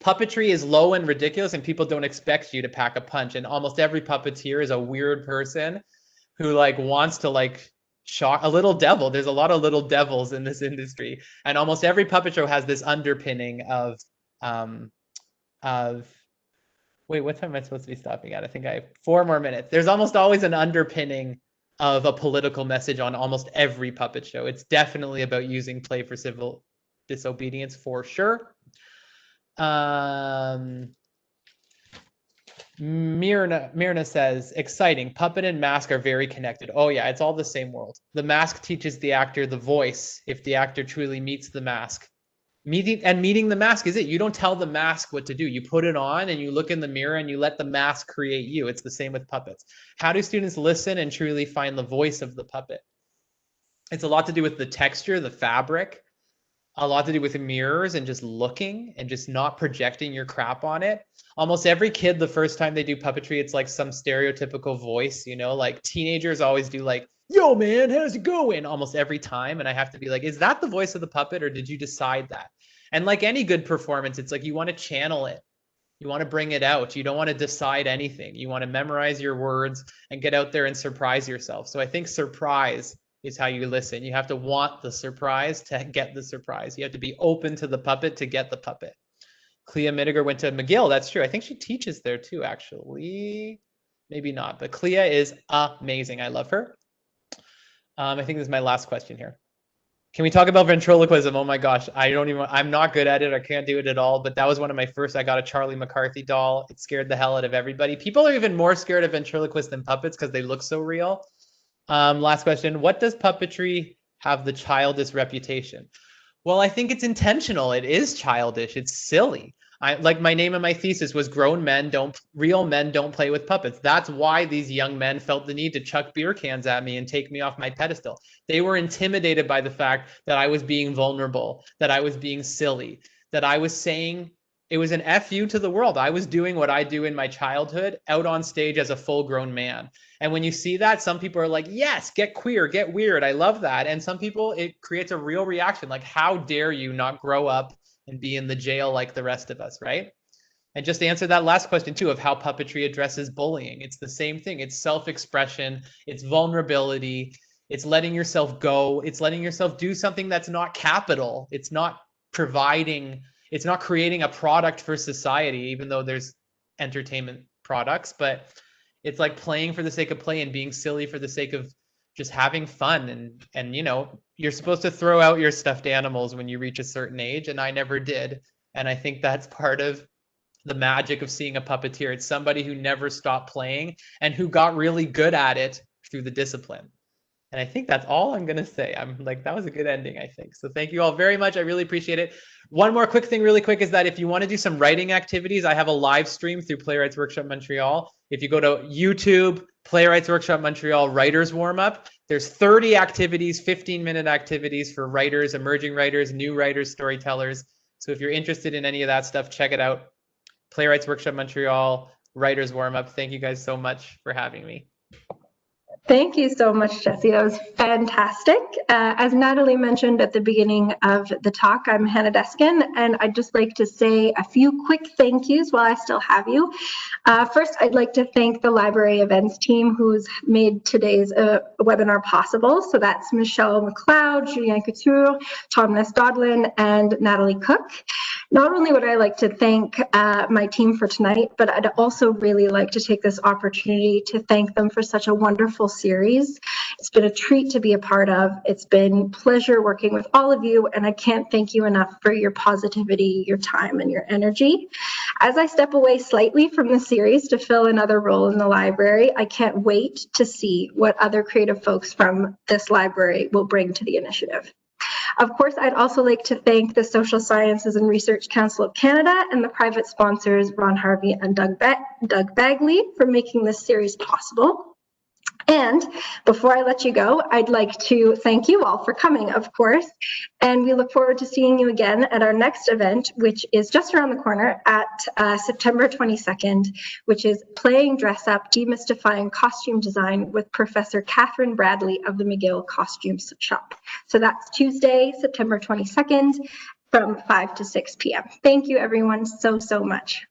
[SPEAKER 3] Puppetry is low and ridiculous and people don't expect you to pack a punch. And almost every puppeteer is a weird person who like wants to like shock, a little devil. There's a lot of little devils in this industry. And almost every puppet show has this underpinning of Wait, what time am I supposed to be stopping at? I think I have 4 more minutes. There's almost always an underpinning of a political message on almost every puppet show. It's definitely about using play for civil disobedience for sure. Myrna says, exciting. Puppet and mask are very connected. Oh yeah, it's all the same world. The mask teaches the actor the voice if the actor truly meets the mask. Meeting the mask is it. You don't tell the mask what to do. You put it on and you look in the mirror and you let the mask create you. It's the same with puppets. How do students listen and truly find the voice of the puppet? It's a lot to do with the texture, the fabric, a lot to do with mirrors and just looking and just not projecting your crap on it. Almost every kid, the first time they do puppetry, it's like some stereotypical voice, you know, like teenagers always do like, yo man, how's it going? Almost every time. And I have to be like, is that the voice of the puppet or did you decide that? And like any good performance, it's like you want to channel it. You want to bring it out. You don't want to decide anything. You want to memorize your words and get out there and surprise yourself. So I think surprise is how you listen. You have to want the surprise to get the surprise. You have to be open to the puppet to get the puppet. Clea Miniger went to McGill. That's true. I think she teaches there too, actually. Maybe not, but Clea is amazing. I love her. I think this is my last question here. Can we talk about ventriloquism? Oh my gosh, I'm not good at it. I can't do it at all, but that was one of my first. I got a Charlie McCarthy doll. It scared the hell out of everybody. People are even more scared of ventriloquists than puppets because they look so real. Last question. What does puppetry have the childish reputation? Well, I think it's intentional. It is childish. It's silly. Like my name in my thesis was real men don't play with puppets. That's why these young men felt the need to chuck beer cans at me and take me off my pedestal. They were intimidated by the fact that I was being vulnerable, that I was being silly, that I was saying it was an FU to the world. I was doing what I do in my childhood out on stage as a full grown man. And when you see that, some people are like, yes, get queer, get weird. I love that. And some people, it creates a real reaction. Like, how dare you not grow up and be in the jail like the rest of us, right? And just to answer that last question too of how puppetry addresses bullying, it's the same thing. It's self-expression, it's vulnerability, it's letting yourself go, it's letting yourself do something that's not capital. It's not providing, it's not creating a product for society, even though there's entertainment products, but it's like playing for the sake of play and being silly for the sake of just having fun. And you know, you're supposed to throw out your stuffed animals when you reach a certain age, and I never did. And I think that's part of the magic of seeing a puppeteer. It's somebody who never stopped playing and who got really good at it through the discipline. And I think that's all I'm going to say. I'm like, that was a good ending, I think. So thank you all very much. I really appreciate it. One more quick thing really quick is that if you want to do some writing activities, I have a live stream through Playwrights Workshop Montreal. If you go to YouTube, Playwrights Workshop Montreal Writers Warm Up, there's 30 activities, 15-minute activities for writers, emerging writers, new writers, storytellers. So if you're interested in any of that stuff, check it out. Playwrights Workshop Montreal Writers Warm Up. Thank you guys so much for having me.
[SPEAKER 4] Thank you so much, Jesse. That was fantastic. As Natalie mentioned at the beginning of the talk, I'm Hannah Deskin, and I'd just like to say a few quick thank yous while I still have you. First, I'd like to thank the library events team who's made today's webinar possible. So that's Michelle McLeod, Julien Couture, Thomas Godlin, and Natalie Cook. Not only would I like to thank my team for tonight, but I'd also really like to take this opportunity to thank them for such a wonderful series. It's been a treat to be a part of. It's been pleasure working with all of you, and I can't thank you enough for your positivity, your time, and your energy. As I step away slightly from the series to fill another role in the library, I can't wait to see what other creative folks from this library will bring to the initiative. Of course, I'd also like to thank the Social Sciences and Research Council of Canada and the private sponsors, Ron Harvey and Doug Bagley, for making this series possible. And before I let you go, I'd like to thank you all for coming, of course, and we look forward to seeing you again at our next event, which is just around the corner at September 22nd, which is Playing Dress Up, Demystifying Costume Design with Professor Catherine Bradley of the McGill Costume Shop. So that's Tuesday, September 22nd from 5 to 6 p.m. Thank you, everyone, so much.